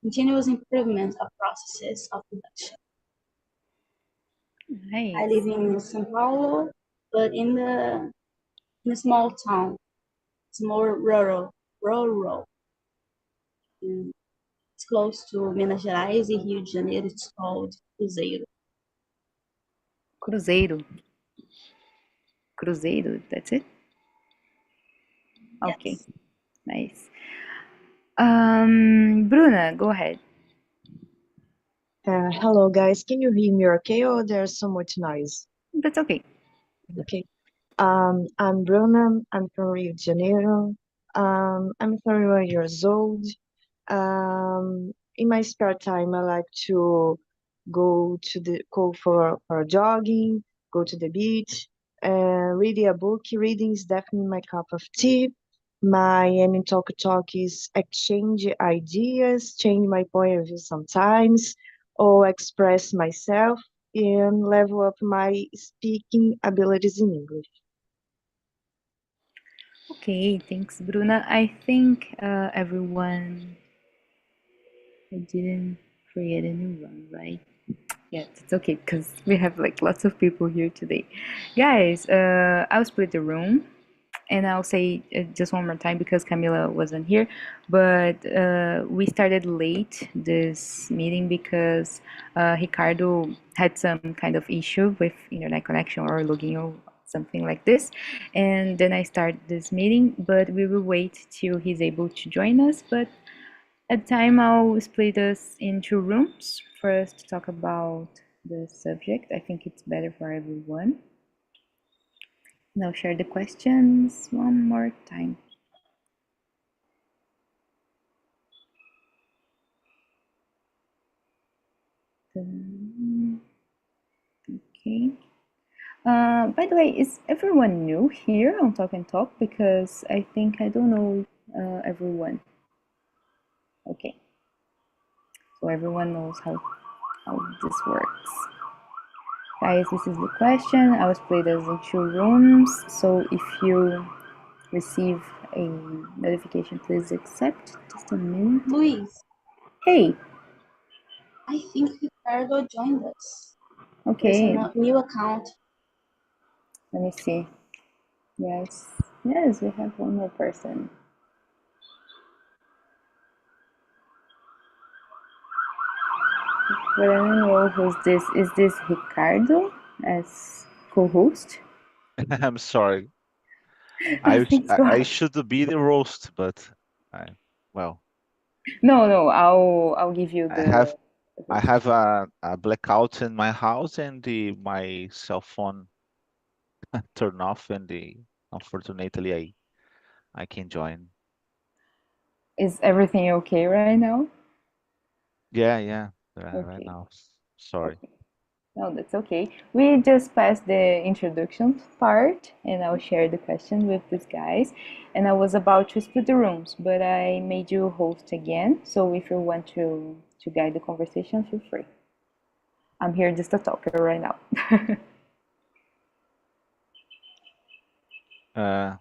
continuous improvement of processes of production. I live Nice. in São Paulo, but in a small town. It's more rural. Mm, It's close to Minas Gerais e Rio de Janeiro. It's called Cruzeiro. Cruzeiro. Cruzeiro, that's it? Okay, Yes. nice. Bruna, go ahead. Hello guys, can you hear me okay or there's so much noise? That's okay. Okay. I'm Bruna, I'm from Rio de Janeiro. I'm 31 years old. In my spare time, I like to go for jogging, go to the beach, and read a book. Reading is definitely my cup of tea. My aim in talk is exchange ideas, change my point of view sometimes, or express myself and level up my speaking abilities in English. Okay, thanks, Bruna. I think everyone I didn't forget anyone, right? Yeah, it's okay because we have like lots of people here today. Guys, I'll split the room and I'll say just one more time because Camila wasn't here. But we started late this meeting because Ricardo had some kind of issue with internet connection or login or something like this. And then I start this meeting, but we will wait till he's able to join us. But at time, I'll split us into rooms for us to talk about the subject. I think it's better for everyone. And I'll share the questions one more time. Okay. By the way, is everyone new here on Talk and Talk? Because I think I don't know everyone. Okay. So everyone knows how this works. Guys, this is the question. I will split us in two rooms. So if you receive a notification, please accept. Just a minute. Luis, Hey, I think Ricardo joined us. There's a okay, new account. let me see. Yes, yes, we have one more person. But I don't know who's this. Is this Ricardo as co-host? I'm sorry. I I think so. I should be the roast, but I well, No, I'll give you I have the I host. have a blackout in my house and my cell phone turned off and unfortunately I can join. Is everything okay right now? Yeah, right Okay, now. Sorry. okay. No, that's okay. We just passed the introduction part, and I'll share the question with these guys. And I was about to split the rooms, but I made you host again. So if you want to guide the conversation, feel free. I'm here just a talker right now. Uh,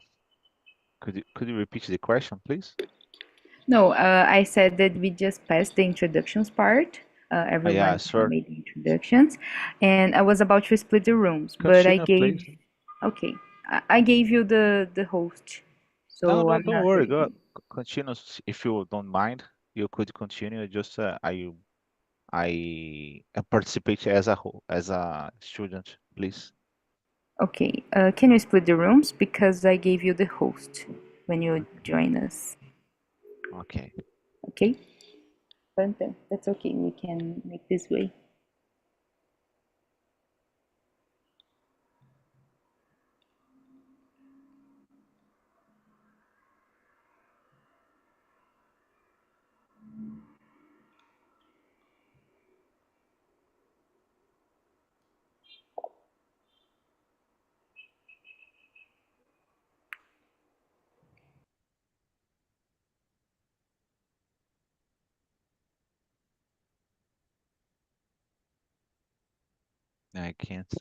could you repeat the question, please? No, I said that we just passed the introductions part. Yeah, Everyone sure. made the introductions, and I was about to split the rooms, but I Continue, please. gave. Okay, I gave you the host, No, so no, I'm don't not worry. really. Go continue if you don't mind. You could continue. Just I participate as as a student, please. Okay, can you split the rooms because I gave you the host when you join us? Okay. Okay, but then that's okay. We can make this way. I can't.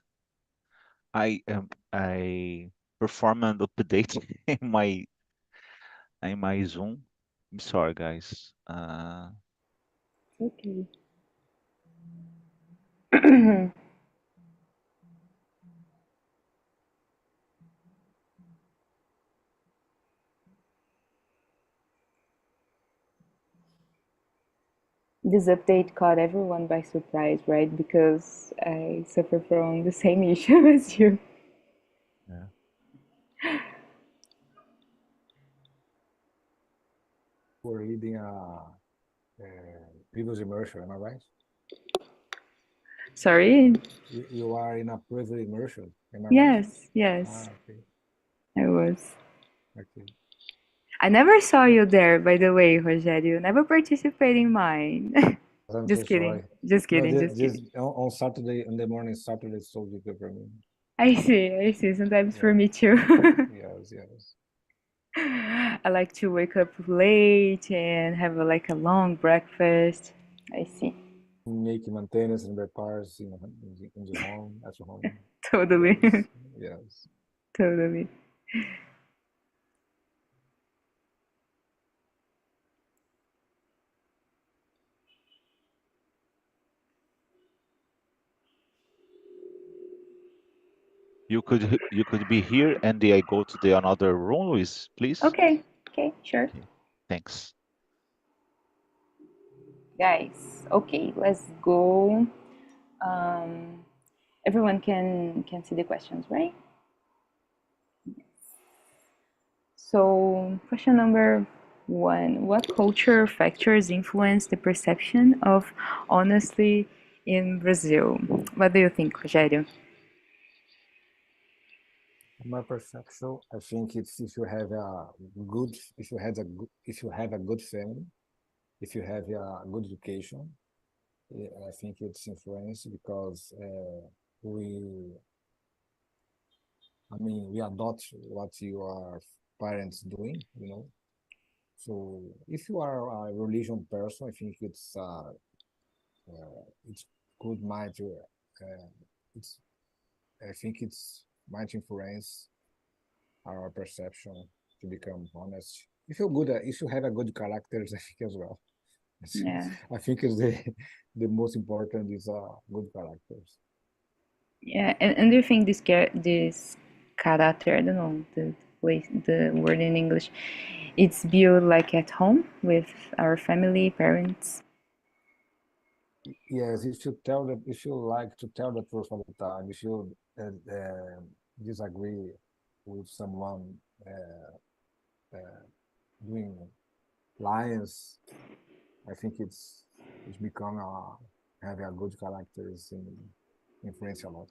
I perform an update in my Zoom. I'm sorry, guys. Okay. This update caught everyone by surprise, right? Because I suffer from the same issue as you. Yeah. We're reading previous immersion, am I right? Sorry? You are in a previous immersion, am I right? Yes, yes, Okay, I was. okay. I never saw you there, by the way, Rogério. You never participated in mine. I'm so Just kidding. sorry. Just No, kidding. Just this kidding. on Saturday, in the morning, Saturday is so difficult for me. I see. I see. Sometimes for Yeah, me too. yes, yes. I like to wake up late and have like a long breakfast. I see. Make maintenance and repairs in the home, at home. Totally. Yes, yes. Totally. You could be here and I go to the another room, is please. Okay. Okay. Sure. Okay. Thanks. Guys. Okay. Let's go. Um, everyone can see the questions, right? So, question number one: what culture factors influence the perception of honesty in Brazil? What do you think, Rogério? My perception, I think it's if you have a good, if you have a good family, if you have a good education, I think it's influenced because I mean, we adopt what your parents doing, you know. So if you are a religion person, I think it's good might it's I think it's might influence our perception to become honest. If you have a good characters, I think as well. Yeah. I think is the most important is good characters. Yeah, and do you think this character, I don't know the word in English, it's built like at home with our family, parents? Yes, if you like to tell the truth all the time, if you disagree with someone uh, doing lies, I think it's become having a good characters and influence a lot.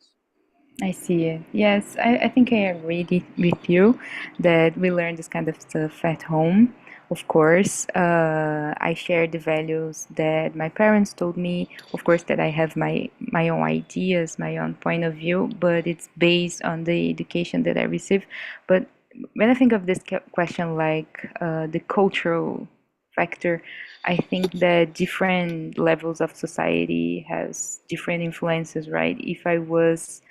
I see it. Yes, I think I agree with you that we learn this kind of stuff at home. Of course, I share the values that my parents told me. Of course, that I have my own ideas, my own point of view, but it's based on the education that I receive. But when I think of this question, like the cultural factor, I think that different levels of society has different influences, right? If I was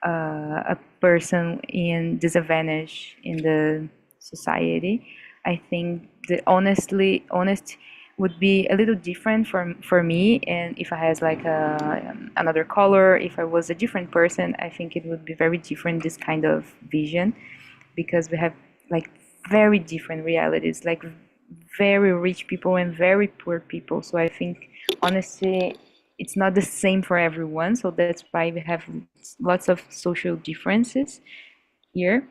a person in disadvantage in the society, I think the honest would be a little different for me. And if I has like another color, if I was a different person, I think it would be very different, this kind of vision, because we have like very different realities, like very rich people and very poor people. So I think honestly, it's not the same for everyone. So that's why we have lots of social differences here.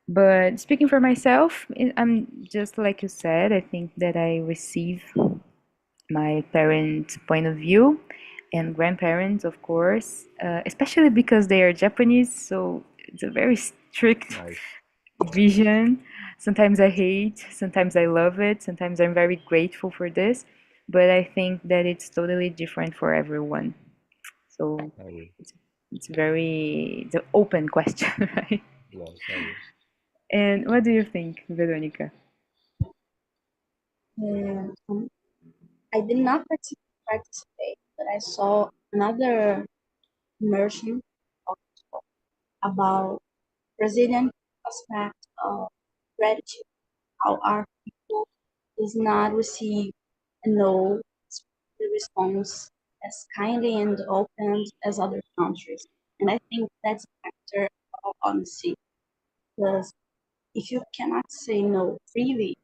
But speaking for myself, I'm just like you said, I think that I receive my parents' point of view and grandparents, of course, especially because they are Japanese. So it's a very strict Nice. vision. Sometimes I hate, sometimes I love it, sometimes I'm very grateful for this, but I think that it's totally different for everyone. So I will. it's very the open question, right? Yes, I will. And what do you think, Veronica? Um, I did not participate, but I saw another immersion of- about Brazilian aspect of gratitude. How our people does not receive a no responds as kindly and open as other countries. And I think that's a factor of honesty, because if you cannot say no freely,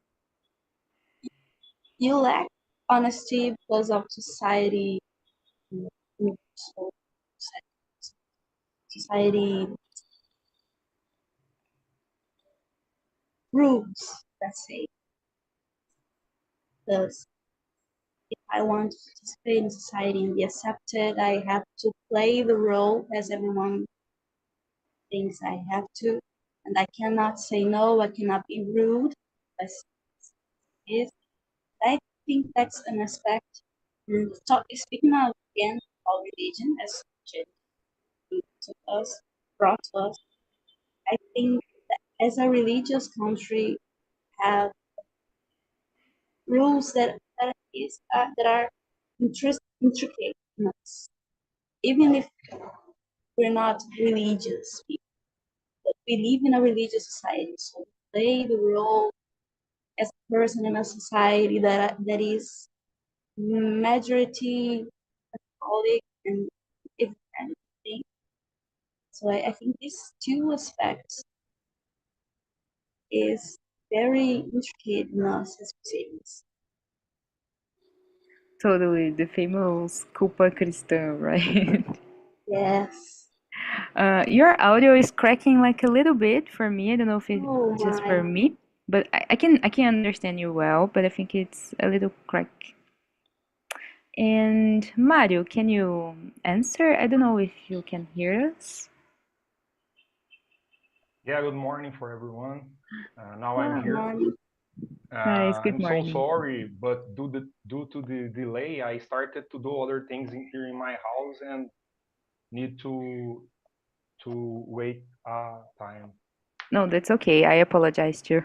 you lack honesty because of society, so society rules, let's say. Because if I want to participate in society and be accepted, I have to play the role as everyone thinks I have to, and I cannot say no. I cannot be rude. As is, I think that's an aspect. Speaking of again about religion, as to us, brought to us, I think that as a religious country, have rules that are intricate in us. Even if we're not religious people, but we live in a religious society, so we play the role as a person in a society that is majority Catholic and everything. So I think these two aspects is very intricate in us as Brazilians. Totally, the famous culpa cristã, right? Yes. Your audio is cracking like a little bit for me. I don't know if it's Oh just for my. me, but I can understand you well, but I think it's a little crack. And Mario, can you answer? I don't know if you can hear us. Yeah, good morning for everyone. Now I'm Wow. Good here. morning. Nice. Good I'm so morning. sorry, but due to the delay, I started to do other things here in my house and need to wait time. No, that's okay. I apologize too.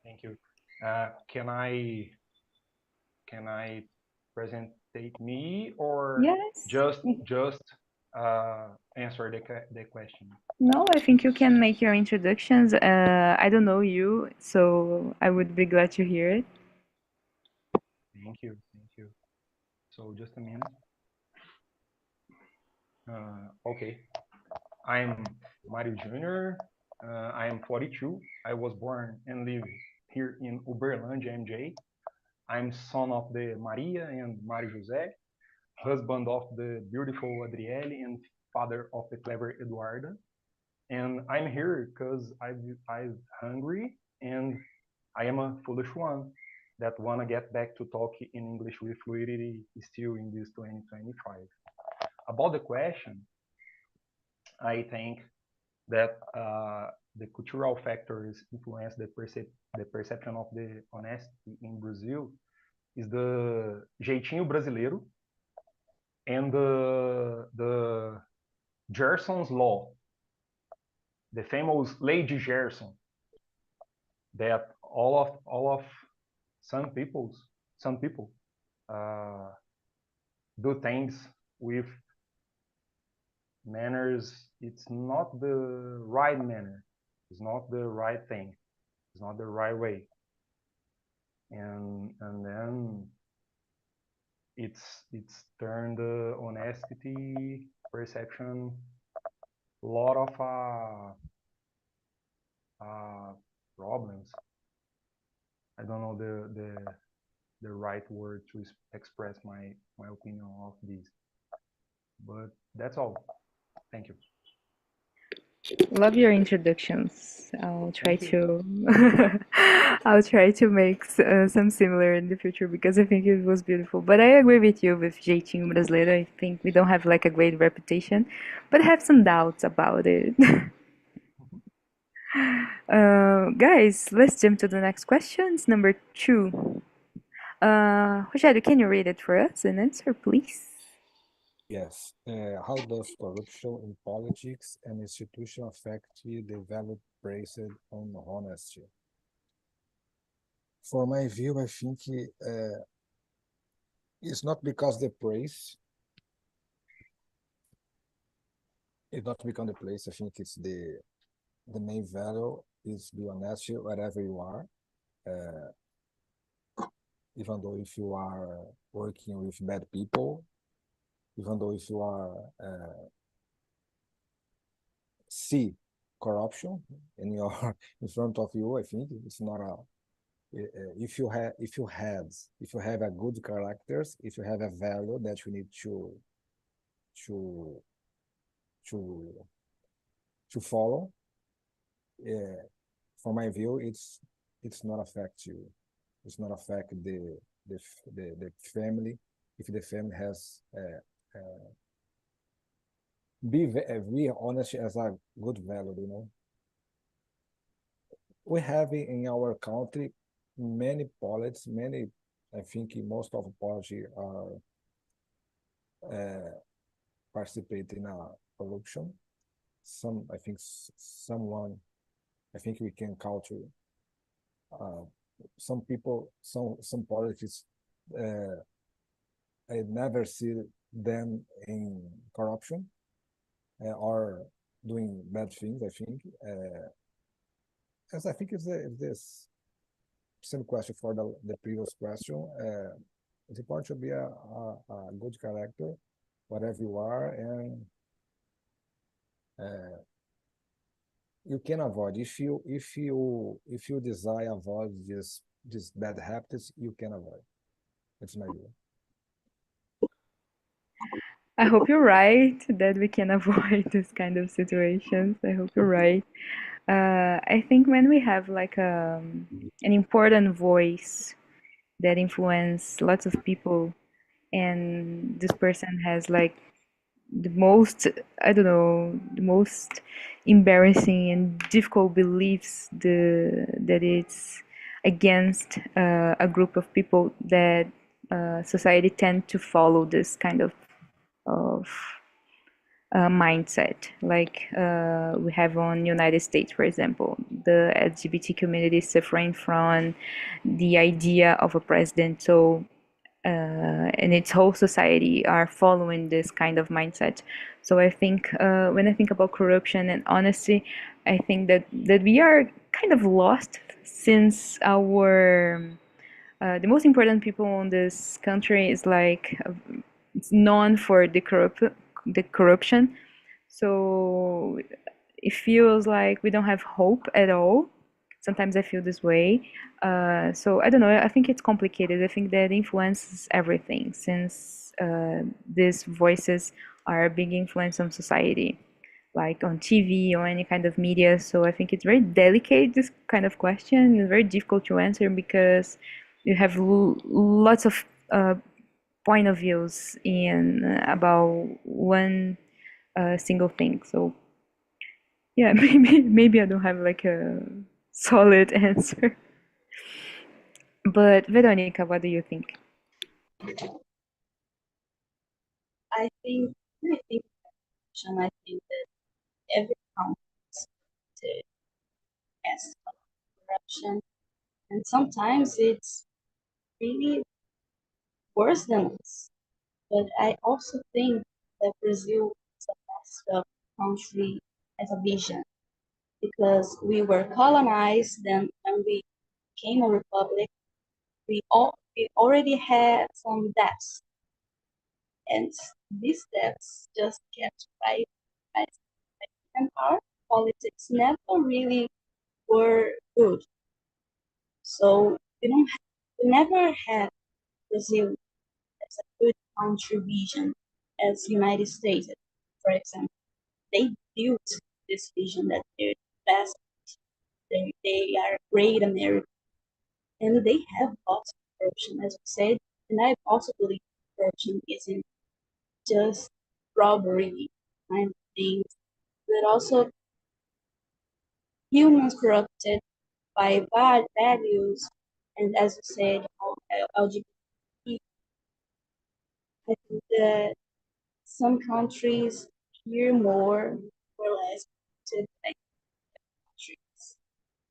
Thank you. Can I presentate me or Yes. just answer the question? No, I think you can make your introductions. I don't know you, so I would be glad to hear it. Thank you, thank you. So just a minute. Okay. I'm Mario Jr. I am 42. I was born and live here in Uberlândia, MJ. I'm son of the Maria and Mario José, husband of the beautiful Adriele and father of the clever Eduarda. And I'm here because I'm hungry and I am a foolish one that wanna get back to talk in English with fluidity still in this 2025. About the question, I think that the cultural factors influence the perception of the honesty in Brazil is the jeitinho brasileiro and the Gerson's law, the famous Lei de Gerson, that all of some people uh, do things with manners. It's not the right manner. It's not the right thing. It's not the right way. And then it's turned the honesty perception a lot of problems. I don't know the right word to express my opinion of this, but that's all. Thank you. Love your introductions. I'll try Thank you. to I'll try to make some similar in the future because I think it was beautiful. But I agree with you with Jeitinho Brasileiro. I think we don't have like a great reputation, but I have some doubts about it. Guys, let's jump to the next questions. Number 2. Rogério, can you read it for us and answer, please? Yes. How does corruption in politics and institution affect the value based on honesty? For my view, I think it's not because the praise, it's not because the place. I think it's the main value is be honest wherever you are. even though if you are working with bad people, even though if you are see corruption in your in front of you, I think it's not a if you have a good characters, if you have a value that you need to to to follow, from my view, it's not affect you. It's not affect the family if the family has be honest as a good value. We have in our country many politics, many. I think most of politics are participate in a corruption. I think someone. I think we can count some people, some politics. I never see them in corruption or doing bad things. I think, as I think it's this same question for the previous question. It's important to be a good character, whatever you are, and you can avoid if you desire avoid this bad habits, you can avoid. It's my view. I hope you're right that we can avoid this kind of situations. I hope you're right. I think when we have like an important voice that influence lots of people, and this person has like the most, I don't know, the most embarrassing and difficult beliefs, that it's against a group of people, that society tend to follow this kind of mindset. Like we have on United States, for example, the LGBT community is suffering from the idea of a president. So and its whole society are following this kind of mindset. So I think when I think about corruption and honesty, I think that we are kind of lost, since our the most important people in this country is like it's known for the corruption. So it feels like we don't have hope at all. Sometimes I feel this way. So I don't know. I think it's complicated. I think that influences everything, since these voices are a big influence on society, like on TV or any kind of media. So I think it's very delicate, this kind of question. It's very difficult to answer because you have lots of point of views in about one single thing. So yeah, maybe I don't have like a solid answer. But Veronica, what do you think? I think when I think of corruption, I think that every country has corruption, and sometimes it's really worse than us. But I also think that Brazil is a messed up country as a vision, because we were colonized. Then when we became a republic, we already had some debts, and these debts just kept rising. And our politics never really were good. So we never had Brazil as a good country vision as United States, for example. They built this vision that they're the best, they are great America, and they have lots of corruption, as we said. And I also believe corruption isn't just robbery kind of things, but also humans corrupted by bad values, and as you said, LGBT. I think that some countries hear more or less to like countries.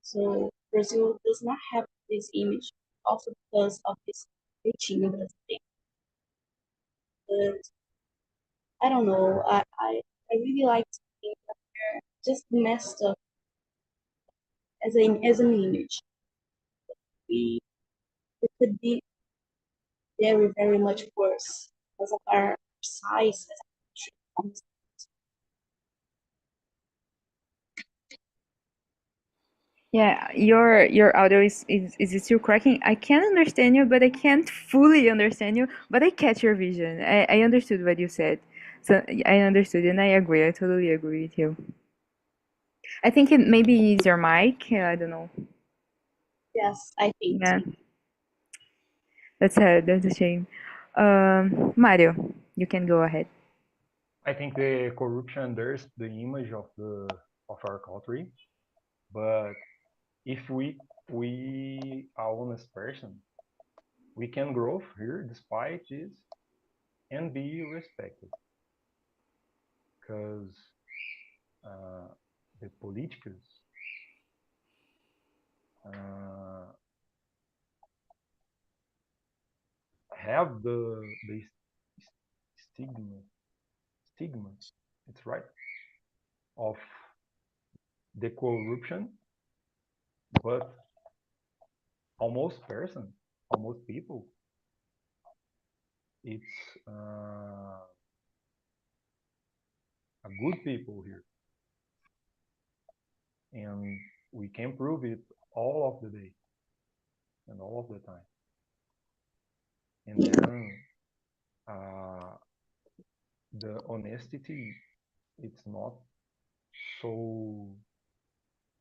So Brazil does not have this image, also because of this preaching of the thing. But I don't know. I really like to think that they're just messed up as an image. We it could be. very, very much worse because of our size. Yeah, your audio is it still cracking? I can understand you, but I can't fully understand you. But I catch your vision. I understood what you said. So I understood and I agree. I totally agree with you. I think it maybe is your mic. I don't know. Yes, I think Yeah, so. that's sad. That's a shame. Mario, you can go ahead. I think the corruption there's the image of our country, but if we are honest person, we can grow here despite this and be respected because uh, the politicals uh, have the stigma stigma it's right of the corruption, but almost people, it's a good people here, and we can prove it all of the day and all of the time. And then the honesty, it's not so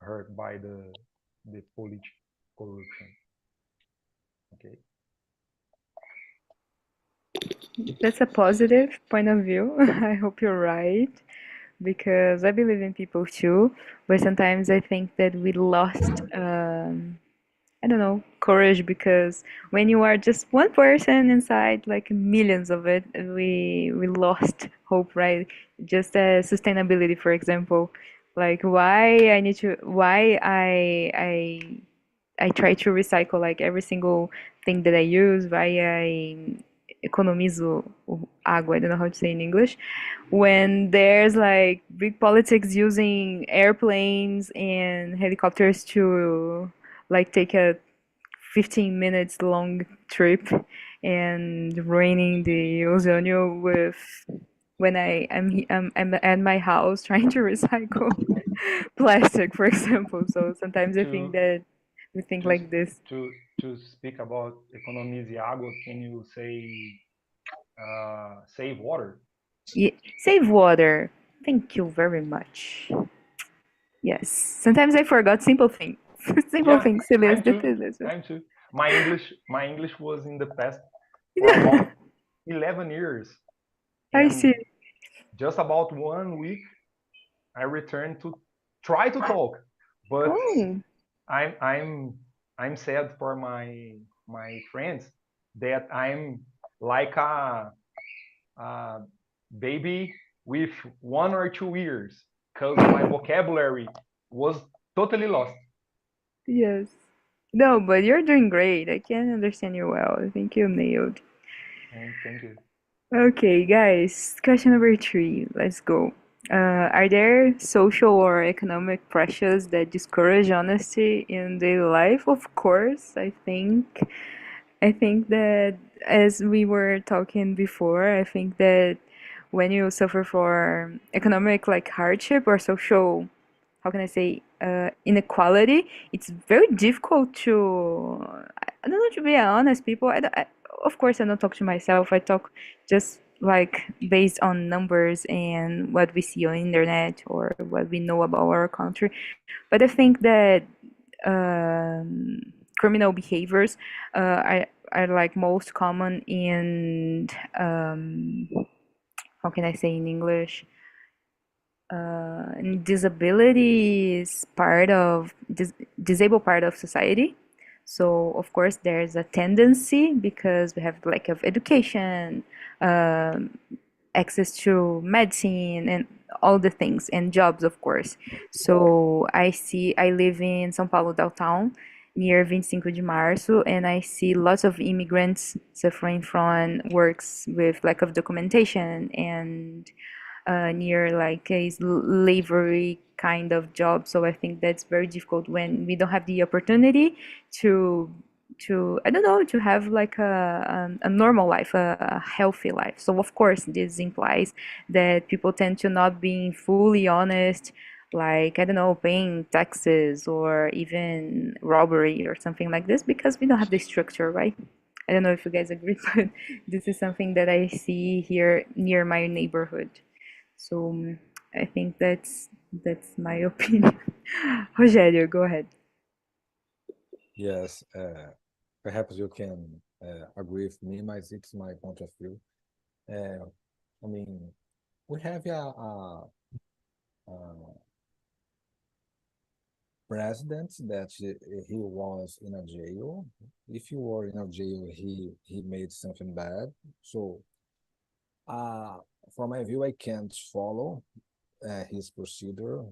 hurt by the political corruption. Okay. That's a positive point of view. I hope you're right because I believe in people too, but sometimes I think that we lost I don't know, courage because when you are just one person inside like millions of it, we lost hope, right? Just sustainability, for example. Like why I try to recycle like every single thing that I use, why I economizo água, I don't know how to say in English, when there's like big politics using airplanes and helicopters to like take a 15 minutes long trip and raining the ozonio with when I'm at my house trying to recycle plastic, for example. So sometimes I think To that we think to like this. to speak about economize água, can you say save water? Yeah, save water. Thank you very much. Yes. Sometimes I forgot simple things. Simple Yeah, things, silly as I'm this too. is. I'm too. My English was in the past for about 11 years, I and see. just about 1 week I returned to try to talk, but Oh, I'm I'm I'm sad for my friends that I'm like a baby with 1 or 2 years because my vocabulary was totally lost. yes. No, but you're doing great. I can understand you well. I think you nailed. And thank you. Okay, guys, question number three. Let's go. Are there social or economic pressures that discourage honesty in daily life? Of course, I think. I think that as we were talking before, I think that when you suffer for economic like hardship or social, how can I say, inequality, it's very difficult to, I don't know, to be honest, people. Of course, I don't talk to myself. I talk just like based on numbers and what we see on internet or what we know about our country. But I think that criminal behaviors are like most common in how can I say in English? And disability is part of disabled part of society. So of course there's a tendency because we have lack of education, um, access to medicine and all the things and jobs of course. So I live in São Paulo downtown near 25 de Março and I see lots of immigrants suffering from works with lack of documentation and near like a slavery kind of job. So I think that's very difficult when we don't have the opportunity to I don't know, to have like a normal life, a healthy life. So of course this implies that people tend to not being fully honest, like I don't know, paying taxes or even robbery or something like this, because we don't have the structure, right? I don't know if you guys agree, but this is something that I see here near my neighborhood. So I think that's my opinion. Rogério, go ahead. Yes, perhaps you can agree with me, but it's my point of view. I mean, we have a president that he was in a jail. If you were in a jail, he made something bad. So, uh, from my view, I can't follow his procedure,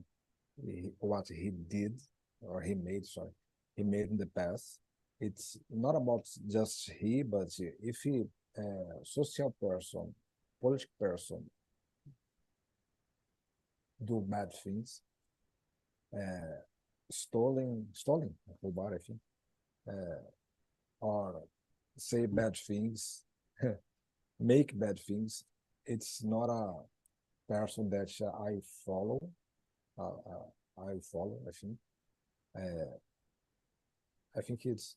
what he did or he made. Sorry, he made in the past. It's not about just he, but if he, social person, political person, do bad things, uh, stealing, roubar, I think, or say bad things, make bad things. It's not a person that I follow. I follow. I think. Uh, I think it's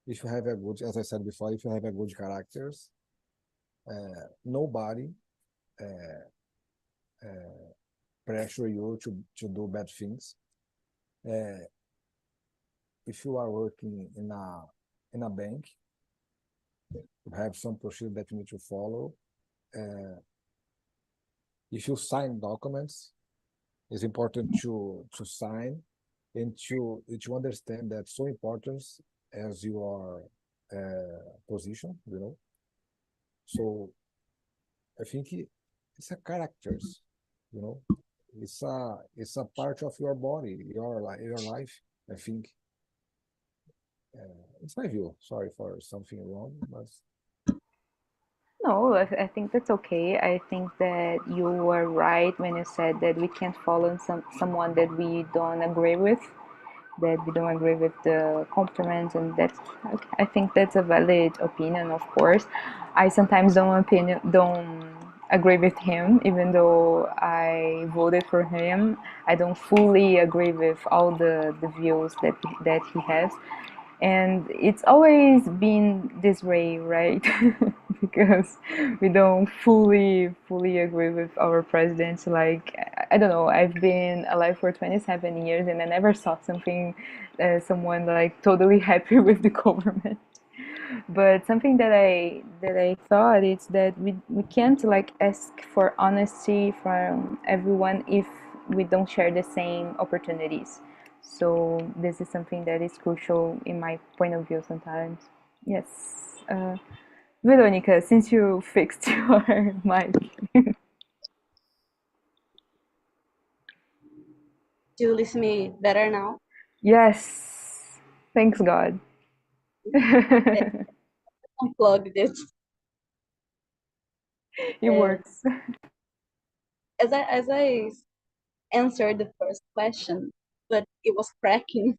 if you have a good, as I said before, if you have a good characters, nobody uh, uh, pressure you to do bad things. If you are working in a bank, you have some procedure that you need to follow. If you sign documents, it's important to sign and to understand that so important as your position, you know. So I think it's a characters, you know. It's a part of your body, your life. I think it's my view. Sorry for something wrong, but No, I think that's okay. I think that you were right when you said that we can't follow someone that we don't agree with, that we don't agree with the compliments, and that's okay. I think that's a valid opinion, of course. I sometimes don't agree with him, even though I voted for him. I don't fully agree with all the views that he has, and it's always been this way, right? Because we don't fully agree with our president. Like I don't know, I've been alive for 27 years and I never saw someone like totally happy with the government. But something that I thought is that we can't like ask for honesty from everyone if we don't share the same opportunities. So this is something that is crucial in my point of view sometimes. Yes. Veronica, since you fixed your mic. Do you listen me better now? Yes. Thanks God. I unplugged it. It works. As I answered the first question, but it was cracking.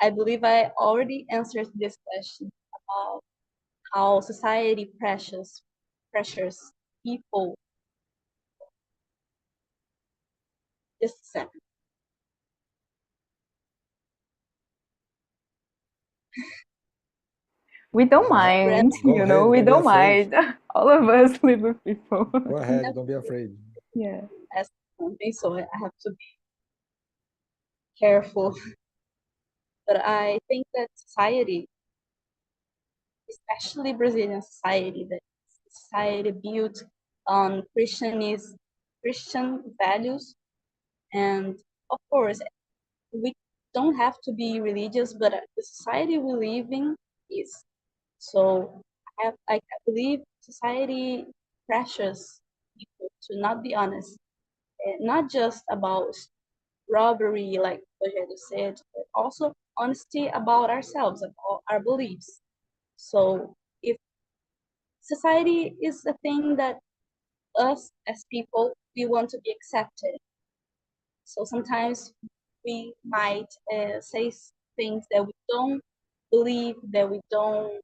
I believe I already answered this question about how society pressures people. Just a second. We don't Brad, mind, go ahead. we Don't be don't afraid. mind. All of us live with people. Go ahead. Don't be afraid. Yeah. asked something, so I have to be careful. But I think that society, especially Brazilian society, that society built on Christian values, and of course, we don't have to be religious, but the society we live in is. So I believe society pressures people to not be honest, not just about robbery, like Rogério said, but also honesty about ourselves, about our beliefs. So if society is a thing that us as people, we want to be accepted. So sometimes we might say things that we don't believe, that we don't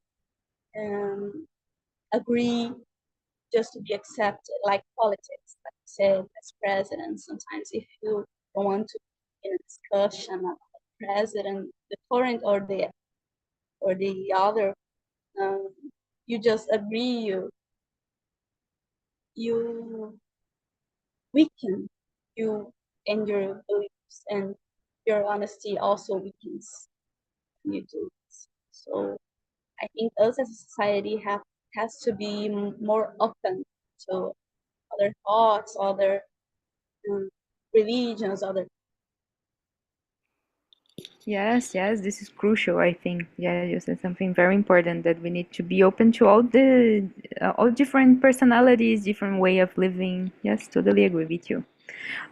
agree just to be accepted, like politics, like I said, as president. Sometimes if you don't want to be in a discussion about the president, the current or the other, um, you just agree, you weaken you and your beliefs, and your honesty also weakens when you do this. So I think us as a society has to be more open to other thoughts, other um, religions, other. Yes, yes, this is crucial, I think. Yeah, you said something very important that we need to be open to all different personalities, different way of living. Yes, totally agree with you.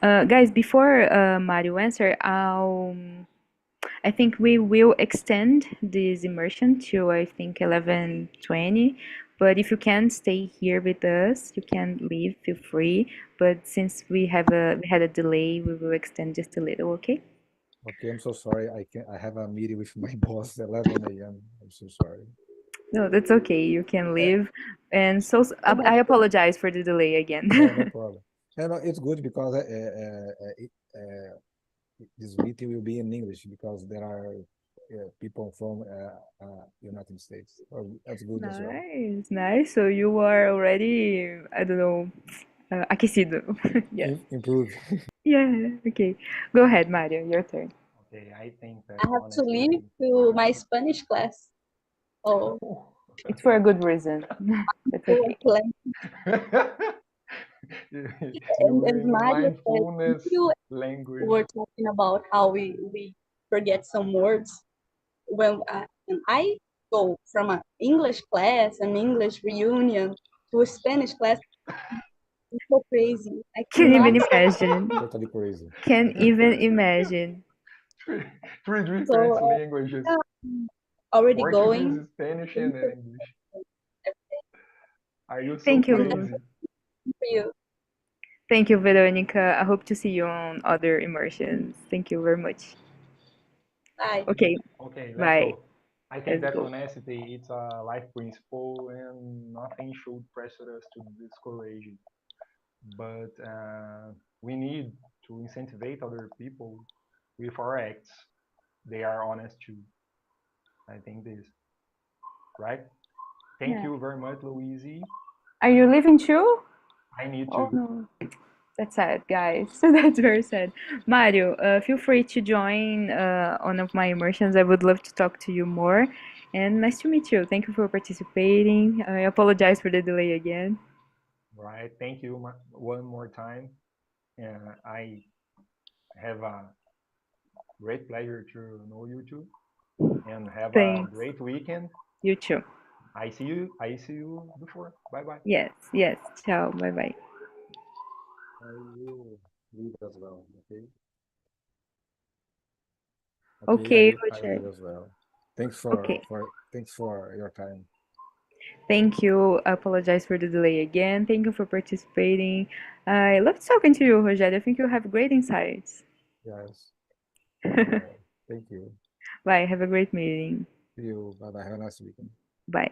Guys, before Mario answer, I think we will extend this immersion to I think 11:20. But if you can stay here with us, you can leave. Feel free. But since we had a delay, we will extend just a little. Okay? Okay, I'm so sorry. I have a meeting with my boss at 11 a.m. I'm so sorry. No, that's okay. You can Uh, leave. And so I apologize for the delay again. no problem. And it's good because this meeting will be in English because there are people from United States. Oh, that's good as well. Nice, nice. So you are already, I don't know, aquecido. Yeah. Improve. Yeah, okay. Go ahead, Mario, your turn. Okay, I think that I have to leave honestly, to my Spanish class. Oh, It's for a good reason. That's so okay. and you in Mario said, mindfulness you language. were talking about how we forget some words when I go from an English class, an English reunion, to a Spanish class. It's so crazy. I Can't cannot. even imagine. Totally crazy. Can't even imagine. Three, three different So languages: already Portuguese, going. Spanish, and Thank English. Are you so Thank you you. crazy? for you. Thank you, Veronica. I hope to see you on other immersions. Thank you very much. Bye. Okay, Okay, let's bye. go. I think Let's that go. honesty it's a life principle, and nothing should pressure us to discourage it. But we need to incentivize other people with our acts. They are honest too. I think this, right? Thank Yeah. you very much, Louise. Are you leaving too? I need Oh to. no. That's sad, guys. That's very sad. Mario, feel free to join one of my immersions. I would love to talk to you more. And nice to meet you. Thank you for participating. I apologize for the delay again. Right. Thank you one more time. I have a great pleasure to know you too, and have a Thanks. great weekend. You too. I see you. I see you before. Bye bye. Yes, yes. Ciao. Bye bye. I will leave as well. Okay. Okay. Okay, I Roger. leave as well. Thanks Okay. thanks for your time. Thank you. I apologize for the delay again. Thank you for participating. I loved talking to you, Rogério. I think you have great insights. Yes. Thank you. Bye. Have a great meeting. See you. Bye bye. Have a nice weekend. Bye.